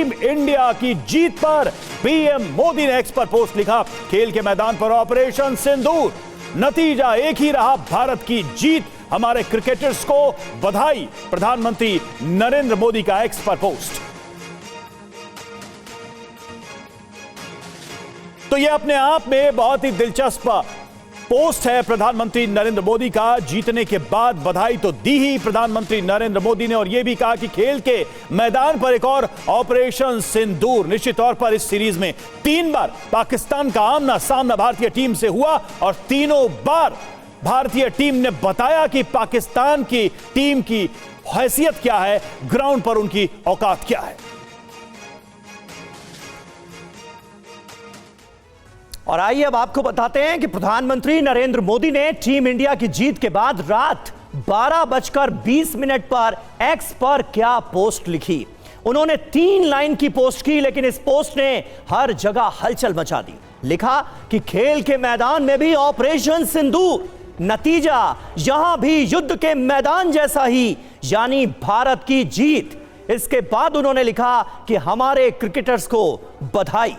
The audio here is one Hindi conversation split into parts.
टीम इंडिया की जीत पर पीएम मोदी ने एक्स पर पोस्ट लिखा, खेल के मैदान पर ऑपरेशन सिंदूर, नतीजा एक ही रहा, भारत की जीत, हमारे क्रिकेटर्स को बधाई। प्रधानमंत्री नरेंद्र मोदी का एक्स पर पोस्ट। तो यह अपने आप में बहुत ही दिलचस्प पोस्ट है प्रधानमंत्री नरेंद्र मोदी का। जीतने के बाद बधाई तो दी ही प्रधानमंत्री नरेंद्र मोदी ने, और यह भी कहा कि खेल के मैदान पर एक और ऑपरेशन सिंदूर। निश्चित तौर पर इस सीरीज में 3 बार पाकिस्तान का आमना सामना भारतीय टीम से हुआ और तीनों बार भारतीय टीम ने बताया कि पाकिस्तान की टीम की हैसियत क्या है, ग्राउंड पर उनकी औकात क्या है। और आइए अब आपको बताते हैं कि प्रधानमंत्री नरेंद्र मोदी ने टीम इंडिया की जीत के बाद रात 12:20 पर एक्स पर क्या पोस्ट लिखी। उन्होंने 3 लाइन की पोस्ट की, लेकिन इस पोस्ट ने हर जगह हलचल मचा दी। लिखा कि खेल के मैदान में भी ऑपरेशन सिंदूर, नतीजा यहां भी युद्ध के मैदान जैसा ही, यानी भारत की जीत। इसके बाद उन्होंने लिखा कि हमारे क्रिकेटर्स को बधाई।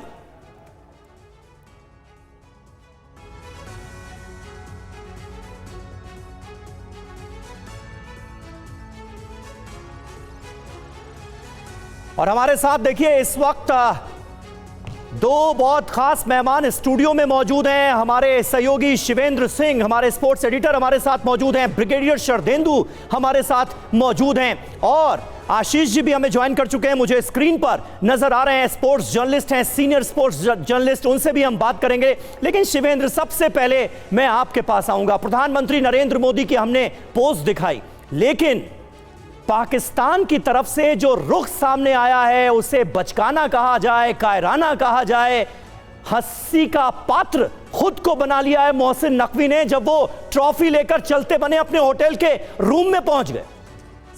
और हमारे साथ देखिए इस वक्त 2 बहुत खास मेहमान स्टूडियो में मौजूद हैं। हमारे सहयोगी शिवेंद्र सिंह, हमारे स्पोर्ट्स एडिटर हमारे साथ मौजूद हैं, ब्रिगेडियर शरदेंदु हमारे साथ मौजूद हैं, और आशीष जी भी हमें ज्वाइन कर चुके हैं, मुझे स्क्रीन पर नजर आ रहे हैं। स्पोर्ट्स जर्नलिस्ट हैं, सीनियर स्पोर्ट्स जर्नलिस्ट, उनसे भी हम बात करेंगे। लेकिन शिवेंद्र, सबसे पहले मैं आपके पास आऊंगा। प्रधानमंत्री नरेंद्र मोदी की हमने पोस्ट दिखाई, लेकिन पाकिस्तान की तरफ से जो रुख सामने आया है उसे बचकाना कहा जाए, कायराना कहा जाए, हंसी का पात्र खुद को बना लिया है मोहसिन नकवी ने, जब वो ट्रॉफी लेकर चलते बने अपने होटल के रूम में पहुंच गए।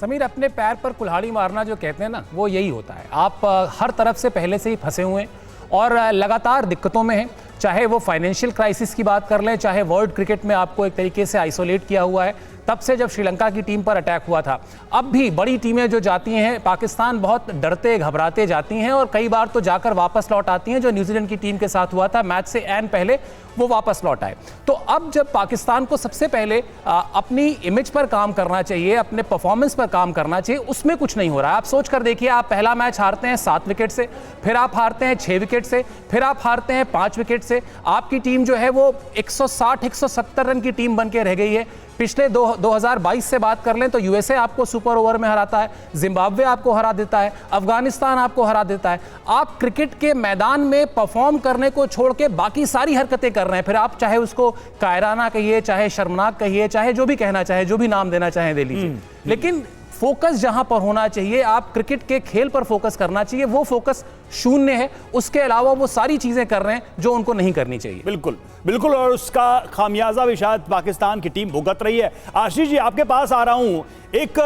समीर, अपने पैर पर कुल्हाड़ी मारना जो कहते हैं ना, वो यही होता है। आप हर तरफ से पहले से ही फंसे हुए हैं और लगातार दिक्कतों में हैं। चाहे वो फाइनेंशियल क्राइसिस की बात कर लें, चाहे वर्ल्ड क्रिकेट में आपको एक तरीके से आइसोलेट किया हुआ है तब से जब श्रीलंका की टीम पर अटैक हुआ था। अब भी बड़ी टीमें जो जाती हैं पाकिस्तान, बहुत डरते घबराते जाती हैं और कई बार तो जाकर वापस लौट आती हैं। जो न्यूजीलैंड की टीम के साथ हुआ था, मैच से एन पहले वो वापस लौट आए। तो अब जब पाकिस्तान को सबसे पहले अपनी इमेज पर काम करना चाहिए, अपने परफॉर्मेंस पर काम करना चाहिए, उसमें कुछ नहीं हो रहा है। आप सोच कर देखिए, आप पहला मैच हारते हैं 7 विकेट से, फिर आप हारते हैं 6 विकेट से, फिर आप हारते हैं 5 विकेट से। आपकी टीम जो है वो 160-170 रन की टीम बन के रह गई है। पिछले 2022 से बात कर लें तो यूएसए आपको सुपर ओवर में हराता है, जिम्बाब्वे आपको हरा देता है, अफगानिस्तान आपको हरा देता है। आप क्रिकेट के मैदान में परफॉर्म करने को छोड़ के बाकी सारी हरकतें कर रहे हैं। फिर आप चाहे उसको कायराना कहिए, चाहे शर्मनाक कहिए, चाहे जो भी कहना चाहे, जो भी नाम देना चाहे दे लीजिए, लेकिन फोकस जहां पर होना चाहिए, आप क्रिकेट के खेल पर फोकस करना चाहिए, वो फोकस शून्य है। उसके अलावा वो सारी चीजें कर रहे हैं जो उनको नहीं करनी चाहिए। बिल्कुल बिल्कुल, और उसका खामियाजा भी शायद पाकिस्तान की टीम भुगत रही है। आशीष जी, आपके पास आ रहा हूं। एक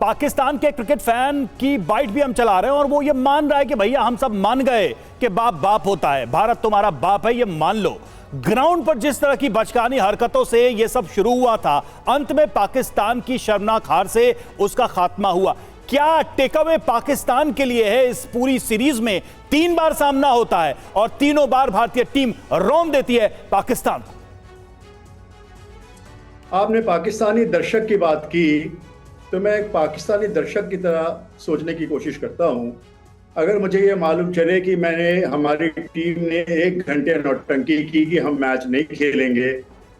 पाकिस्तान के क्रिकेट फैन की बाइट भी हम चला रहे हैं और वो ये मान रहा है कि भैया हम सब मान गए कि बाप बाप होता है, भारत तुम्हारा बाप है, ये मान लो। ग्राउंड पर जिस तरह की बचकानी हरकतों से ये सब शुरू हुआ था, अंत में पाकिस्तान की शर्मनाक हार से उसका खात्मा हुआ। क्या टेकअवे पाकिस्तान के लिए है? इस पूरी सीरीज में 3 बार सामना होता है और तीनों बार भारतीय टीम रौंद देती है पाकिस्तान को। आपने पाकिस्तानी दर्शक की बात की, तो मैं एक पाकिस्तानी दर्शक की तरह सोचने की कोशिश करता हूं। अगर मुझे ये मालूम चले कि हमारी टीम ने 1 घंटे नौटंकी की कि हम मैच नहीं खेलेंगे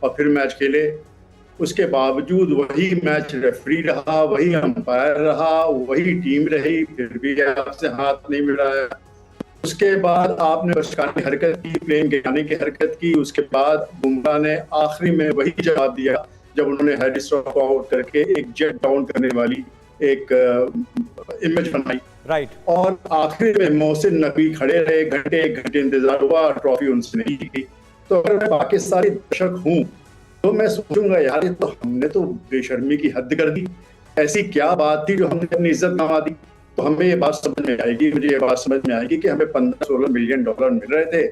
और फिर मैच खेले, उसके बावजूद वही मैच रेफरी रहा, वही अंपायर रहा, वही टीम रही, फिर भी आपसे हाथ नहीं मिलाया। उसके बाद आपने बचकानी हरकत की, प्लेन गिराने की हरकत की। उसके बाद बुमराह ने आखिरी में वही जवाब दिया जब उन्होंने हैरिस रॉफ को आउट करके एक जेट डाउन करने वाली एक इमेज बनाई। राइट। और आखिर में मोहसिन नकवी खड़े रहे, 1 घंटे इंतजार हुआ, ट्रॉफी उनसे नहीं की। तो अगर मैं पाकिस्तानी दर्शक हूँ तो मैं सोचूंगा, यार ये तो हमने तो बेशर्मी की हद कर दी। ऐसी क्या बात थी जो हमने अपनी इज्जत गंवा दी? तो हमें ये बात समझ में आएगी, मुझे ये बात समझ में आएगी कि हमें 15-16 मिलियन डॉलर मिल रहे थे,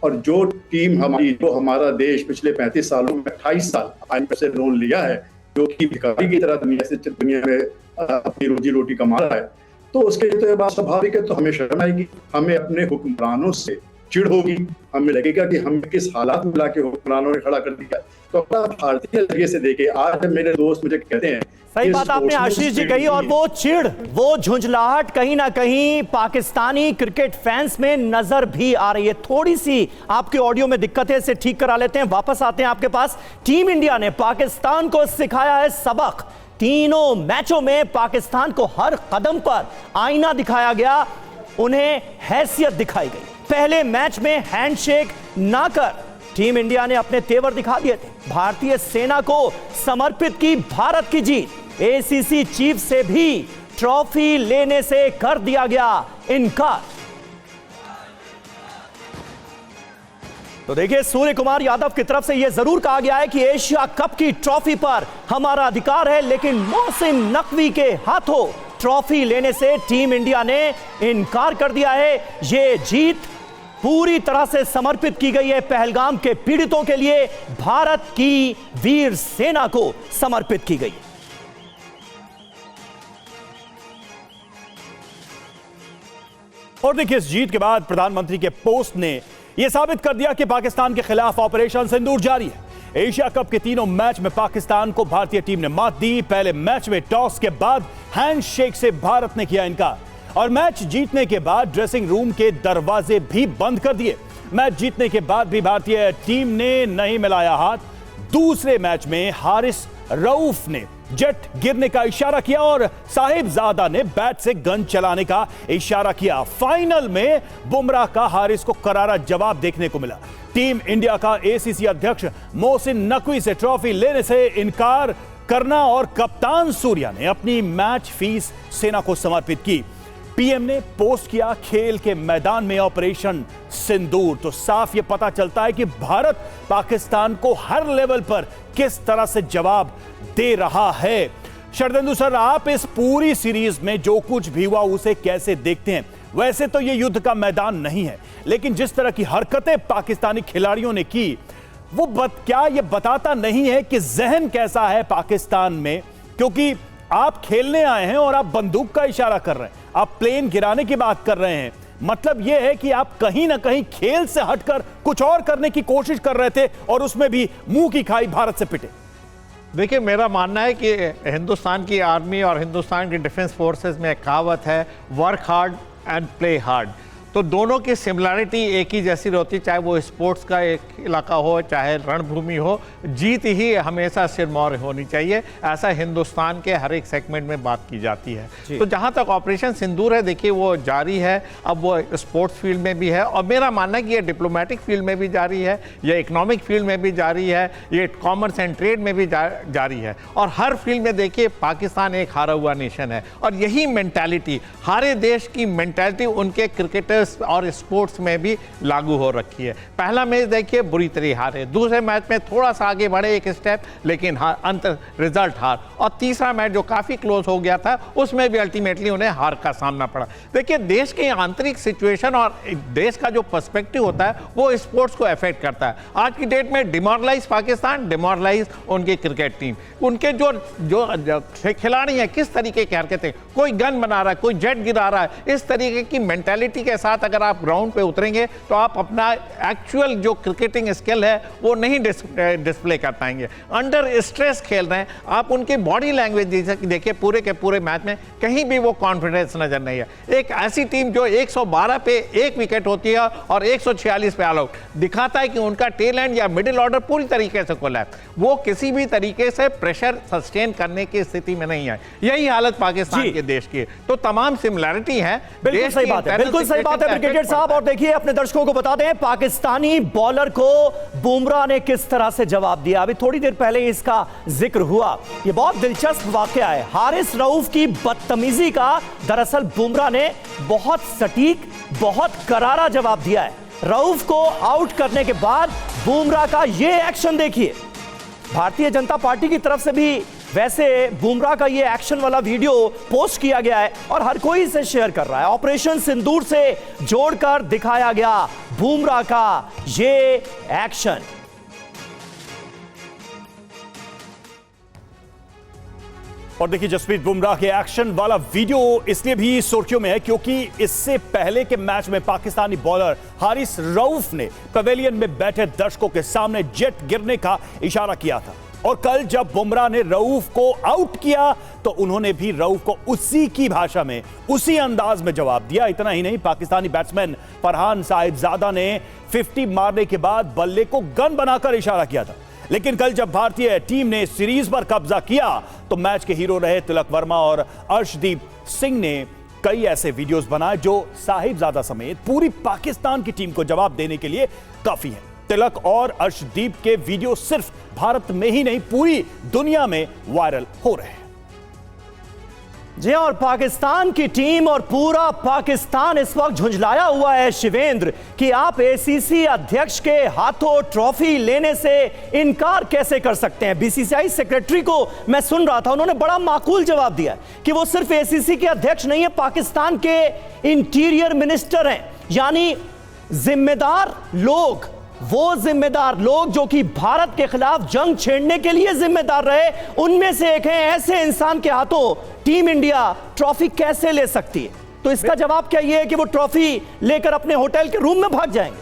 और जो टीम हमारी, जो हमारा देश पिछले 35 सालों में 28 साल IMF से लोन लिया है, जो कि भिखारी की तरह दुनिया में अपनी रोजी रोटी कमा रहा है, तो उसके लिए तो ये बात स्वाभाविक है, तो हमें शर्म आएगी, हमें अपने हुक्मरानों से चिढ़ होगी, हमें लगेगा कि हमें किस हालात में लाके हुक्मरानों ने खड़ा कर दिया। तो अपना भारतीय नजरिए से देखे, आज मेरे दोस्त मुझे कहते हैं, सही बात आपने आशीष जी कही, और वो चिढ़, वो झुंझलाहट कहीं ना कहीं पाकिस्तानी क्रिकेट फैंस में नजर भी आ रही है। थोड़ी सी आपके ऑडियो में दिक्कत है, इसे ठीक करा लेते हैं, वापस आते हैं आपके पास। टीम इंडिया ने पाकिस्तान को सिखाया है सबक। तीनों मैचों में पाकिस्तान को हर कदम पर आईना दिखाया गया, उन्हें हैसियत दिखाई गई। पहले मैच में हैंडशेक ना कर टीम इंडिया ने अपने तेवर दिखा दिए थे। भारतीय सेना को समर्पित की भारत की जीत। एसीसी चीफ से भी ट्रॉफी लेने से कर दिया गया इनकार। तो देखिए, सूर्य कुमार यादव की तरफ से यह जरूर कहा गया है कि एशिया कप की ट्रॉफी पर हमारा अधिकार है, लेकिन मोहसिन नकवी के हाथों ट्रॉफी लेने से टीम इंडिया ने इनकार कर दिया है। यह जीत पूरी तरह से समर्पित की गई है पहलगाम के पीड़ितों के लिए, भारत की वीर सेना को समर्पित की गई। और देखिए, इस जीत के बाद प्रधानमंत्री के पोस्ट ने यह साबित कर दिया कि पाकिस्तान के खिलाफ ऑपरेशन सिंदूर जारी है। एशिया कप के तीनों मैच में पाकिस्तान को भारतीय टीम ने मात दी। पहले मैच में टॉस के बाद हैंडशेक से भारत ने किया इनकार और मैच जीतने के बाद ड्रेसिंग रूम के दरवाजे भी बंद कर दिए। मैच जीतने के बाद भी भारतीय टीम ने नहीं मिलाया हाथ। दूसरे मैच में हारिस रऊफ ने जेट गिरने का इशारा किया और साहिबजादा ने बैट से गन चलाने का इशारा किया। फाइनल में बुमराह का हारिस को करारा जवाब देखने को मिला। टीम इंडिया का एसीसी अध्यक्ष मोहसिन नकवी से ट्रॉफी लेने से इनकार करना और कप्तान सूर्या ने अपनी मैच फीस सेना को समर्पित की। पीएम ने पोस्ट किया, खेल के मैदान में ऑपरेशन सिंदूर। तो साफ यह पता चलता है कि भारत पाकिस्तान को हर लेवल पर किस तरह से जवाब दे रहा है। शरदेंदु सर, आप इस पूरी सीरीज में जो कुछ भी हुआ उसे कैसे देखते हैं? वैसे तो यह युद्ध का मैदान नहीं है, लेकिन जिस तरह की हरकतें पाकिस्तानी खिलाड़ियों ने की, वो क्या यह बताता नहीं है कि जहन कैसा है पाकिस्तान में? क्योंकि आप खेलने आए हैं और आप बंदूक का इशारा कर रहे हैं, आप प्लेन गिराने की बात कर रहे हैं। मतलब यह है कि आप कहीं ना कहीं खेल से हटकर कुछ और करने की कोशिश कर रहे थे और उसमें भी मुंह की खाई भारत से पिटे। देखिए, मेरा मानना है कि हिंदुस्तान की आर्मी और हिंदुस्तान की डिफेंस फोर्सेस में एक कहावत है, work hard and play hard. तो दोनों की सिमिलरिटी एक ही जैसी रहती है, चाहे वो स्पोर्ट्स का एक इलाका हो, चाहे रणभूमि हो, जीत ही हमेशा सिरमौर होनी चाहिए। ऐसा हिंदुस्तान के हर एक सेगमेंट में बात की जाती है। तो जहाँ तक ऑपरेशन सिंदूर है, देखिए वो जारी है, अब वो स्पोर्ट्स फील्ड में भी है और मेरा मानना है कि ये डिप्लोमेटिक फील्ड में भी जारी है, ये इकोनॉमिक फील्ड में भी जारी है, ये कॉमर्स एंड ट्रेड में भी जारी है। और हर फील्ड में देखिए पाकिस्तान एक हारा हुआ नेशन है और यही मेंटालिटी, हारे देश की मेंटालिटी उनके क्रिकेटर्स और स्पोर्ट्स में भी लागू हो रखी है। पहला मैच देखिए बुरी तरह हारे, दूसरे मैच में थोड़ा सा आगे बढ़े एक स्टेप, लेकिन अंत रिजल्ट हार, और तीसरा मैच जो काफी क्लोज हो गया था उसमें भी अल्टीमेटली उन्हें हार का सामना पड़ा। देखिए, देश की आंतरिक सिचुएशन और देश का जो पर्सपेक्टिव होता है वो स्पोर्ट्स को अफेक्ट करता है। आज की डेट में डिमोरलाइज पाकिस्तान, डिमोरलाइज उनकी क्रिकेट टीम, उनके जो खिलाड़ी हैं किस तरीके की हरकतें, कोई गन बना रहा है, कोई जेट गिरा रहा है, इस तरीके की मेंटालिटी के साथ अगर आप ग्राउंड पे उतरेंगे तो आप अपना एक्चुअल जो क्रिकेटिंग स्किल है वो नहीं डिस्प्ले कर पाएंगे। अंडर स्ट्रेस खेल रहे हैं, आप उनकी बॉडी लैंग्वेज देखिए, पूरे के पूरे मैच में कहीं भी वो कॉन्फिडेंस नजर नहीं है। एक ऐसी टीम जो 112 पे एक विकेट होती है और 146 पे ऑल आउट, दिखाता है कि उनका टेल एंड या मिडिल ऑर्डर पूरी तरीके से खुला है, वो किसी भी तरीके से प्रेशर सस्टेन करने की स्थिति में नहीं है। यही हालत पाकिस्तान के देश की है। तो तमाम सिमिलरिटी है। बिल्कुल सही बात है, बिल्कुल सही बात है ब्रिगेडियर साहब। और देखिए, अपने दर्शकों को बता दें पाकिस्तानी बॉलर को बुमराह ने किस तरह से जवाब दिया। अभी थोड़ी देर पहले इसका जिक्र हुआ, ये बहुत दिलचस्प वाकया है। हारिस रऊफ की बदतमीजी का दरअसल बुमराह ने बहुत सटीक, बहुत करारा जवाब दिया है। रऊफ को आउट करने के बाद बुमराह का यह एक्शन देखिए। भारतीय जनता पार्टी की तरफ से भी वैसे बुमराह का ये एक्शन वाला वीडियो पोस्ट किया गया है और हर कोई इसे शेयर कर रहा है। ऑपरेशन सिंदूर से जोड़कर दिखाया गया बुमराह का ये एक्शन। और देखिए जसप्रीत बुमराह के एक्शन वाला वीडियो इसलिए भी सुर्खियों में है क्योंकि इससे पहले के मैच में पाकिस्तानी बॉलर हारिस रऊफ ने पवेलियन में बैठे दर्शकों के सामने जेट गिरने का इशारा किया था। और कल जब बुमराह ने रऊफ को आउट किया तो उन्होंने भी रऊफ को उसी की भाषा में, उसी अंदाज में जवाब दिया। इतना ही नहीं, पाकिस्तानी बैट्समैन फरहान साहिबजादा ने 50 मारने के बाद बल्ले को गन बनाकर इशारा किया था। लेकिन कल जब भारतीय टीम ने सीरीज पर कब्जा किया तो मैच के हीरो रहे तिलक वर्मा और अर्शदीप सिंह ने कई ऐसे वीडियोस बनाए जो साहिबजादा समेत पूरी पाकिस्तान की टीम को जवाब देने के लिए काफी है। तिलक और अर्शदीप के वीडियो सिर्फ भारत में ही नहीं पूरी दुनिया में वायरल हो रहे हैं। जी और पाकिस्तान की टीम और पूरा पाकिस्तान इस वक्त झुंझलाया हुआ है शिवेंद्र कि आप एसीसी अध्यक्ष के हाथों ट्रॉफी लेने से इनकार कैसे कर सकते हैं। बीसीसीआई सेक्रेटरी को मैं सुन रहा था, उन्होंने बड़ा माकूल जवाब दिया कि वो सिर्फ एसीसी के अध्यक्ष नहीं है, पाकिस्तान के इंटीरियर मिनिस्टर हैं, यानी जिम्मेदार लोग, वो जिम्मेदार लोग जो कि भारत के खिलाफ जंग छेड़ने के लिए जिम्मेदार रहे, उनमें से एक है। ऐसे इंसान के हाथों टीम इंडिया ट्रॉफी कैसे ले सकती है? तो इसका जवाब क्या ये है कि वो ट्रॉफी लेकर अपने होटल के रूम में भाग जाएंगे?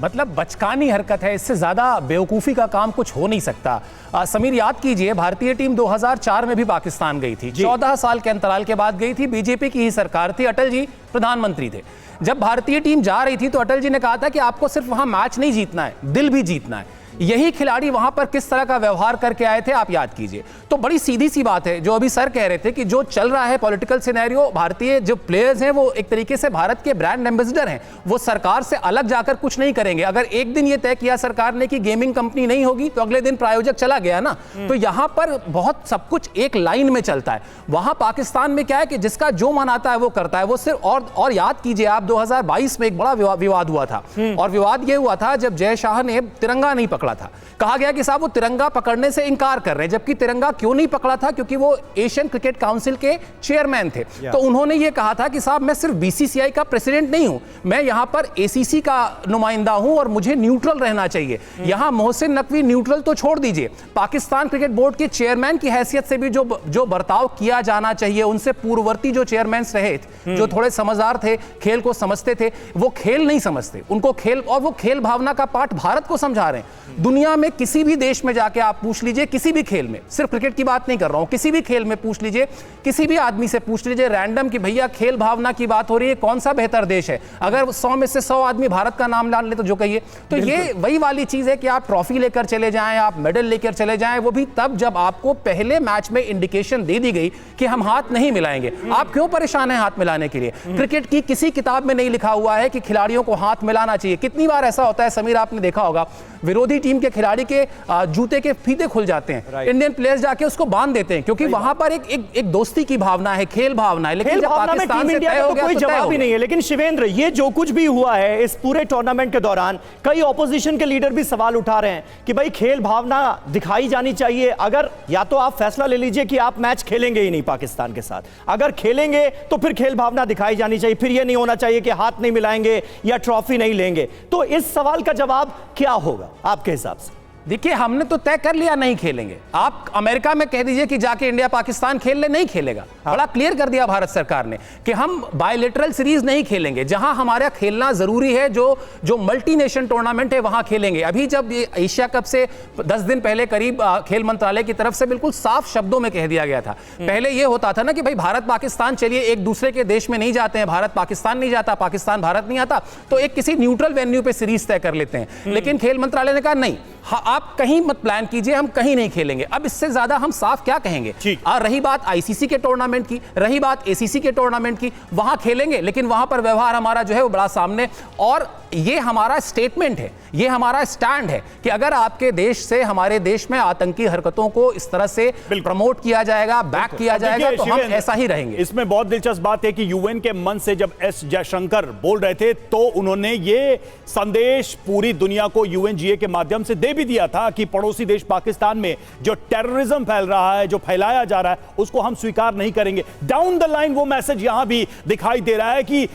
मतलब बचकानी हरकत है, इससे ज्यादा बेवकूफी का काम कुछ हो नहीं सकता। समीर, याद कीजिए भारतीय टीम 2004 में भी पाकिस्तान गई थी, 14 साल के अंतराल के बाद गई थी। बीजेपी की ही सरकार थी, अटल जी प्रधानमंत्री थे। जब भारतीय टीम जा रही थी तो अटल जी ने कहा था कि आपको सिर्फ वहां मैच नहीं जीतना है, दिल भी जीतना है। यही खिलाड़ी वहां पर किस तरह का व्यवहार करके आए थे आप याद कीजिए। तो बड़ी सीधी सी बात है जो अभी सर कह रहे थे कि जो चल रहा है पॉलिटिकल सिनेरियो, भारतीय जो प्लेयर्स हैं वो एक तरीके से भारत के ब्रांड एम्बेसडर हैं, वो सरकार से अलग जाकर कुछ नहीं करेंगे। अगर एक दिन ये तय किया सरकार ने कि गेमिंग कंपनी नहीं होगी तो अगले दिन प्रायोजक चला गया ना। तो यहां पर बहुत सब कुछ एक लाइन में चलता है। वहां पाकिस्तान में क्या है कि जिसका जो मन आता है वो करता है। वो सिर्फ और याद कीजिए आप 2022 में एक बड़ा विवाद हुआ था, और विवाद ये हुआ था जब जय शाह ने तिरंगा नहीं पकड़ा था। कहा गया कि साहब वो तिरंगा पकड़ने से इंकार कर रहे हैं, जबकि तिरंगा क्यों नहीं पकड़ा था? क्योंकि वो एशियन क्रिकेट काउंसिल के चेयरमैन थे। तो उन्होंने ये कहा था कि साहब मैं सिर्फ बीसीसीआई का प्रेसिडेंट नहीं हूं, मैं यहां पर एसीसी का नुमाइंदा हूं और मुझे न्यूट्रल रहना चाहिए। यहां मोहसिन नकवी न्यूट्रल तो छोड़ दीजिए, पाकिस्तान क्रिकेट बोर्ड के चेयरमैन की हैसियत से भी जो बर्ताव किया जाना चाहिए, उनसे पूर्ववर्ती जो चेयरमैन रहे जो थोड़े समझदार थे, खेल को समझते थे, वो खेल नहीं समझते। उनको खेल, और वो खेल भावना का पाठ भारत को समझा रहे हैं। दुनिया में किसी भी देश में जाके आप पूछ लीजिए, किसी भी खेल में, सिर्फ क्रिकेट की बात नहीं कर रहा हूं, किसी भी खेल में पूछ लीजिए, किसी भी आदमी से पूछ लीजिए रैंडम कि भैया खेल भावना की बात हो रही है, कौन सा बेहतर देश है? अगर 100 में से 100 आदमी भारत का नाम डाल ले तो जो कहिए। तो ये वही वाली चीज है कि आप ट्रॉफी लेकर चले जाएं, आप मेडल लेकर चले जाएं, वो भी तब जब आपको पहले मैच में इंडिकेशन दे दी गई कि हम हाथ नहीं मिलाएंगे। आप क्यों परेशान हैं हाथ मिलाने के लिए? क्रिकेट की किसी किताब में नहीं लिखा हुआ है कि खिलाड़ियों को हाथ मिलाना चाहिए। कितनी बार ऐसा होता है समीर, आपने देखा होगा, विरोधी टीम के खिलाड़ी के जूते के फीते खुल जाते हैं, इंडियन प्लेयर्स जाके उसको बांध देते हैं, क्योंकि वहां पर एक दोस्ती की भावना है, खेल भावना है। लेकिन जब पाकिस्तान से तय हो गया कोई तो जवाब ही नहीं है। लेकिन शिवेंद्र, ये जो कुछ भी हुआ है इस पूरे टूर्नामेंट के दौरान, कई ऑपोजिशन के लीडर भी सवाल उठा रहे हैं कि भाई खेल भावना दिखाई जानी चाहिए। अगर या तो आप फैसला ले लीजिए कि आप मैच खेलेंगे ही नहीं पाकिस्तान के साथ, अगर खेलेंगे तो फिर खेल भावना दिखाई जानी चाहिए, फिर यह नहीं होना चाहिए कि हाथ नहीं मिलाएंगे या ट्रॉफी नहीं लेंगे। तो इस सवाल का जवाब क्या होगा आपके हिसाब से? देखिए, हमने तो तय कर लिया नहीं खेलेंगे। आप अमेरिका में कह दीजिए कि जाके इंडिया पाकिस्तान खेल ले, नहीं खेलेगा। बड़ा क्लियर कर दिया भारत सरकार ने कि हम बायलैटरल सीरीज नहीं खेलेंगे, जहां हमारा खेलना जरूरी है, जो मल्टी नेशन टूर्नामेंट है वहां खेलेंगे। अभी जब ये एशिया कप से 10 दिन पहले करीब खेल मंत्रालय की तरफ से बिल्कुल साफ शब्दों में कह दिया गया था। पहले यह होता था ना कि भाई भारत पाकिस्तान चलिए एक दूसरे के देश में नहीं जाते हैं, भारत पाकिस्तान नहीं जाता, पाकिस्तान भारत नहीं आता, तो एक किसी न्यूट्रल वेन्यू पे सीरीज तय कर लेते हैं। लेकिन खेल मंत्रालय ने कहा नहीं, आप कहीं मत प्लान कीजिए, हम कहीं नहीं खेलेंगे। अब इससे ज्यादा हम साफ क्या कहेंगे? और रही बात आईसीसी के टूर्नामेंट की, रही बात एसीसी के टूर्नामेंट की, वहां खेलेंगे, लेकिन वहां पर व्यवहार हमारा जो है वो बड़ा सामने, और ये हमारा स्टेटमेंट है, ये हमारा स्टैंड है कि अगर आपके देश से, हमारे देश में आतंकी हरकतों को इस तरह से प्रमोट किया जाएगा, बैक किया जाएगा, तो हम ऐसा ही रहेंगे। इसमें बहुत दिलचस्प बात है कि यूएन के मंच से जब एस जयशंकर बोल रहे थे तो उन्होंने ये संदेश पूरी दुनिया को यूएनजीए के माध्यम से दे भी दिया था कि पड़ोसी देश पाकिस्तान में जो टेररिज्म फैल रहा है, जो फैलाया जा रहा है, उसको हम स्वीकार नहीं करेंगे। डाउन द लाइन वो मैसेज यहां भी दिखाई दे रहा है कि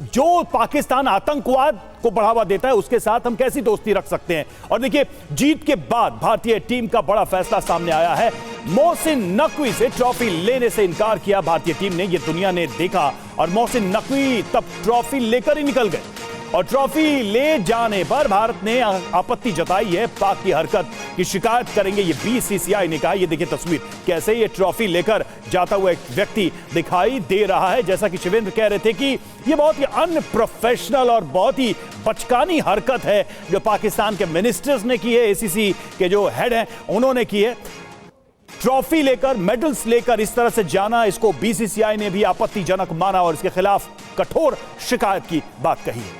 जो पाकिस्तान आतंकवाद को बढ़ावा देता है उसके साथ हम कैसी दोस्ती रख सकते हैं। और देखिए, जीत के बाद भारतीय टीम का बड़ा फैसला सामने आया है। मोहसिन नकवी से ट्रॉफी लेने से इनकार किया भारतीय टीम ने, यह दुनिया ने देखा और मोहसिन नकवी तब ट्रॉफी लेकर ही निकल गए। और ट्रॉफी ले जाने पर भारत ने आपत्ति जताई है। पाक की हरकत की शिकायत करेंगे, ये बीसीसीआई ने कहा। ये देखिए तस्वीर, कैसे ये ट्रॉफी लेकर जाता हुआ एक व्यक्ति दिखाई दे रहा है। जैसा कि शिवेंद्र कह रहे थे कि ये बहुत ही अनप्रोफेशनल और बहुत ही बचकानी हरकत है जो पाकिस्तान के मिनिस्टर्स ने की है, एसीसी के जो हेड हैं उन्होंने की है। ट्रॉफी लेकर, मेडल्स लेकर इस तरह से जाना, इसको बीसीसीआई ने भी आपत्तिजनक माना और इसके खिलाफ कठोर शिकायत की बात कही है।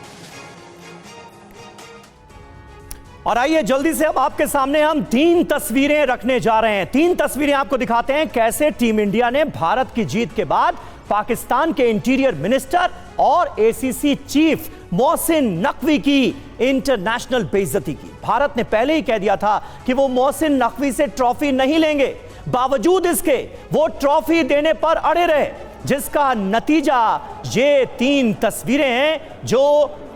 और आइए जल्दी से अब आपके सामने हम 3 तस्वीरें रखने जा रहे हैं। 3 तस्वीरें आपको दिखाते हैं कैसे टीम इंडिया ने भारत की जीत के बाद पाकिस्तान के इंटीरियर मिनिस्टर और एसीसी चीफ मोहसिन नकवी की इंटरनेशनल बेइज्जती की। भारत ने पहले ही कह दिया था कि वो मोहसिन नकवी से ट्रॉफी नहीं लेंगे, बावजूद इसके वो ट्रॉफी देने पर अड़े रहे, जिसका नतीजा ये 3 तस्वीरें हैं जो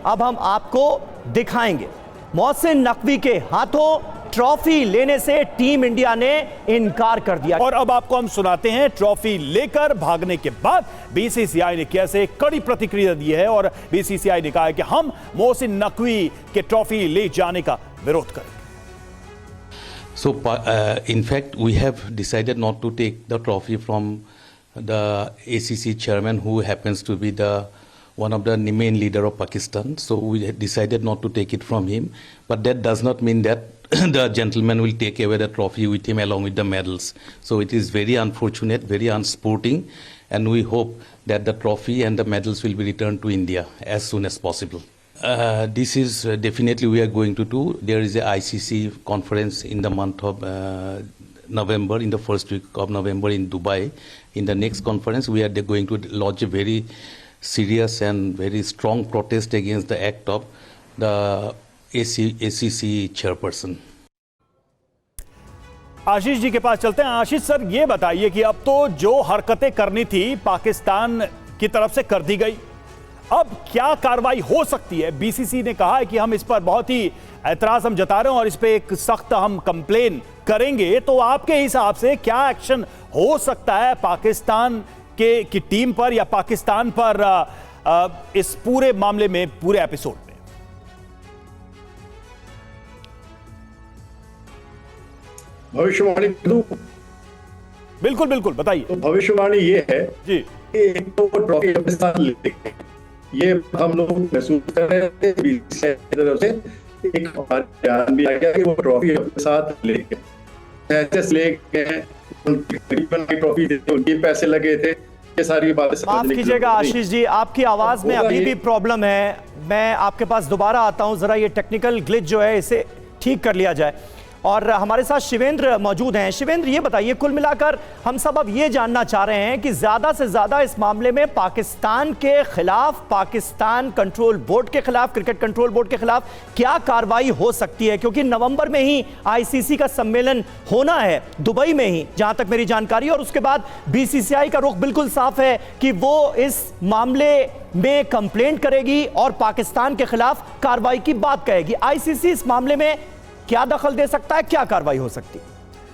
अब हम आपको दिखाएंगे। मोहसिन नकवी के हाथों ट्रॉफी लेने से टीम इंडिया ने इनकार कर दिया। और अब आपको हम सुनाते हैं ट्रॉफी लेकर भागने के बाद बीसीसीआई ने कैसे कड़ी प्रतिक्रिया दी है। और बीसीसीआई ने कहा है कि हम मोहसिन नकवी के ट्रॉफी ले जाने का विरोध करेंगे। So, in fact, we have decided not to take the trophy from the ACC chairman, who happens to be one of the main leader of Pakistan. So we decided not to take it from him. But that does not mean that the gentleman will take away the trophy with him along with the medals. So it is very unfortunate, very unsporting, and we hope that the trophy and the medals will be returned to India as soon as possible. This is definitely we are going to do. There is a ICC conference in the month of November, in the first week of November in Dubai. In the next conference, we are going to launch a very serious and very strong protest against the act of the ACC chairperson. Ashish ji के पास चलते हैं। आशीष सर, ये बताइए कि अब तो जो हरकतें करनी थी पाकिस्तान की तरफ से कर दी गई, अब क्या कार्रवाई हो सकती है? बीसीसी ने कहा है कि हम इस पर बहुत ही ऐतराज हम जता रहे हैं और इस पर एक सख्त हम कंप्लेन करेंगे। तो आपके हिसाब से क्या एक्शन हो सकता है पाकिस्तान की टीम पर या पाकिस्तान पर इस पूरे मामले में, पूरे एपिसोड में? भविष्यवाणी दूं? बिल्कुल बिल्कुल, बताइए। तो भविष्यवाणी ये है जी कि एक तो ट्रॉफी अपने साथ लेते हैं, ये हम लोग महसूस कर रहे थे बीसीसीआई की तरफ से। एक ध्यान भी आ गया कि वो ट्रॉफी अपने साथ लेके ट्रॉफी देते, उनके पैसे लगे थे, ये सारी बातें। माफ कीजिएगा आशीष जी, आपकी आवाज में अभी भी प्रॉब्लम है। मैं आपके पास दोबारा आता हूं, जरा ये टेक्निकल ग्लिच जो है इसे ठीक कर लिया जाए। और हमारे साथ शिवेंद्र मौजूद हैं। शिवेंद्र, ये बताइए, कुल मिलाकर हम सब अब ये जानना चाह रहे हैं कि ज्यादा से ज्यादा इस मामले में पाकिस्तान के खिलाफ, पाकिस्तान कंट्रोल बोर्ड के खिलाफ, क्रिकेट कंट्रोल बोर्ड के खिलाफ क्या कार्रवाई हो सकती है? क्योंकि नवंबर में ही आईसीसी का सम्मेलन होना है दुबई में ही, जहां तक मेरी जानकारी, और उसके बाद बीसीसीआई का रुख बिल्कुल साफ है कि वो इस मामले में कंप्लेंट करेगी और पाकिस्तान के खिलाफ कार्रवाई की बात कहेगी। आईसीसी इस मामले में क्या दखल दे सकता है, क्या कार्रवाई हो सकती है?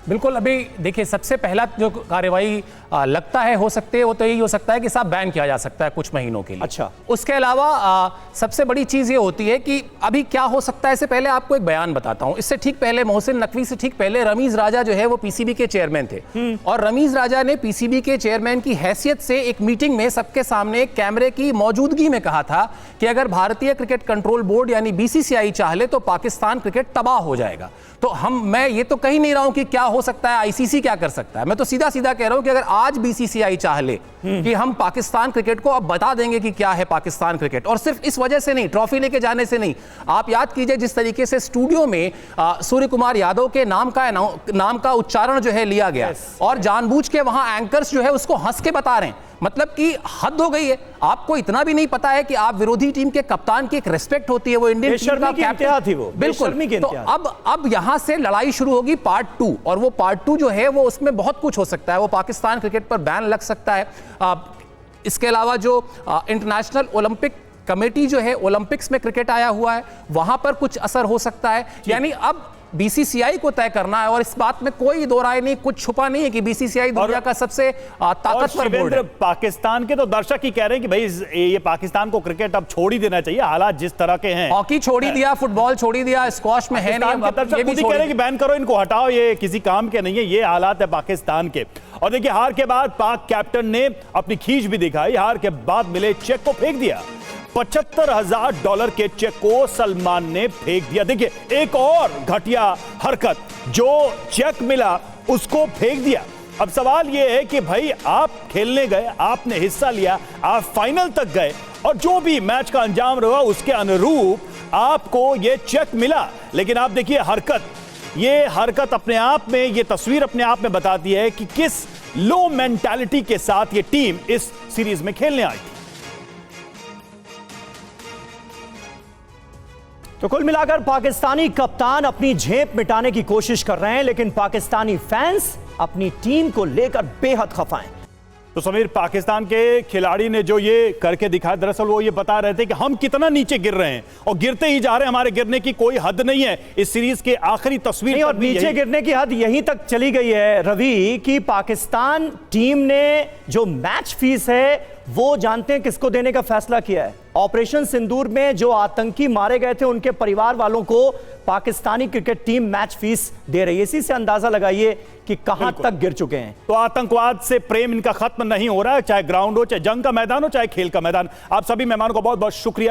बिल्कुल, अभी देखिए, सबसे पहला जो कार्रवाई लगता है हो सकती है वो तो यही हो सकता है कि साहब बैन किया जा सकता है कुछ महीनों के लिए। अच्छा, उसके अलावा सबसे बड़ी चीज ये होती है कि अभी क्या हो सकता है, इससे पहले आपको एक बयान बताता हूं। इससे ठीक पहले, मोहसिन नकवी से ठीक पहले, रमीज राजा जो है वो पीसीबी के चेयरमैन थे और रमीज राजा ने पीसीबी के चेयरमैन की हैसियत से एक मीटिंग में सबके सामने एक कैमरे की मौजूदगी में कहा था कि अगर भारतीय क्रिकेट कंट्रोल बोर्ड यानी बीसीसीआई चाह ले तो पाकिस्तान क्रिकेट तबाह हो जाएगा। तो मैं ये तो कह नहीं रहा हूं कि क्या हो सकता है, आईसीसी क्या कर सकता है, मैं तो सीधा सीधा कह रहा हूं कि अगर आज बीसीसीआई चाह ले कि हम पाकिस्तान क्रिकेट को अब बता देंगे कि क्या है पाकिस्तान क्रिकेट, और सिर्फ इस वजह से नहीं, ट्रॉफी लेके जाने से नहीं। आप याद कीजिए जिस तरीके से स्टूडियो में सूर्य कुमार यादव के नाम का उच्चारण जो है लिया गया और जानबूझ के वहां एंकर्स जो है उसको हंस के बता रहे हैं, मतलब कि हद हो गई है। आपको इतना भी नहीं पता है कि आप विरोधी टीम के कप्तान की एक रिस्पेक्ट होती है, वो इंडियन टीम का कैप्टन थी वो। बिल्कुल, तो अब यहां से लड़ाई शुरू होगी पार्ट 2, और वो पार्ट 2 जो है वो उसमें बहुत कुछ हो सकता है। वो पाकिस्तान क्रिकेट पर बैन लग सकता है। इसके अलावा जो इंटरनेशनल ओलंपिक कमेटी जो है ओलंपिक्स में क्रिकेट आया हुआ है, वहां पर कुछ असर हो सकता है। यानी अब बीसीसीआई को तय करना है, और इस बात में कोई दो राय नहीं, कुछ छुपा नहीं है कि बीसीसीआई दुनिया का सबसे ताकतवर बोर्ड है। पाकिस्तान के तो दर्शक ही कह रहे हैं कि भाई ये पाकिस्तान को क्रिकेट अब छोड़ ही देना चाहिए, हालात जिस तरह के हैं। हॉकी छोड़ ही दिया, फुटबॉल छोड़ ही दिया, स्क्वॉश में है नहीं, ये भी कह रहे हैं कि बैन करो, इनको हटाओ, ये किसी काम के नहीं है। ये हालात है पाकिस्तान के। और देखिए, हार के बाद पाक कैप्टन ने अपनी खींच भी दिखाई। हार के बाद मिले चेक को फेंक दिया। $75,000 के चेक को सलमान ने फेंक दिया। देखिए, एक और घटिया हरकत, जो चेक मिला उसको फेंक दिया। अब सवाल यह है कि भाई आप खेलने गए, आपने हिस्सा लिया, आप फाइनल तक गए, और जो भी मैच का अंजाम रहा उसके अनुरूप आपको यह चेक मिला। लेकिन आप देखिए ये हरकत अपने आप में, ये तस्वीर अपने आप में बताती है कि किस लो मेंटालिटी के साथ ये टीम इस सीरीज में खेलने आई थी। तो कुल मिलाकर पाकिस्तानी कप्तान अपनी झेप मिटाने की कोशिश कर रहे हैं, लेकिन पाकिस्तानी फैंस अपनी टीम को लेकर बेहद खफा हैं। तो समीर, पाकिस्तान के खिलाड़ी ने जो ये करके दिखाया, दरअसल वो ये बता रहे थे कि हम कितना नीचे गिर रहे हैं और गिरते ही जा रहे हैं, हमारे गिरने की कोई हद नहीं है। इस सीरीज के आखिरी तस्वीर और नीचे गिरने की हद यहीं तक चली गई है रवि, कि पाकिस्तान टीम ने जो मैच फीस है वो जानते हैं किसको देने का फैसला किया है। ऑपरेशन सिंदूर में जो आतंकी मारे गए थे उनके परिवार वालों को Pakistani cricket team match fees दे रही है। इसी से अंदाजा लगाइए कि कहां तक गिर चुके हैं। तो आतंकवाद से प्रेम इनका खत्म नहीं हो रहा है, चाहे ग्राउंड हो, चाहे जंग का मैदान हो, चाहे खेल का मैदान। आप सभी मेहमानों का बहुत बहुत शुक्रिया।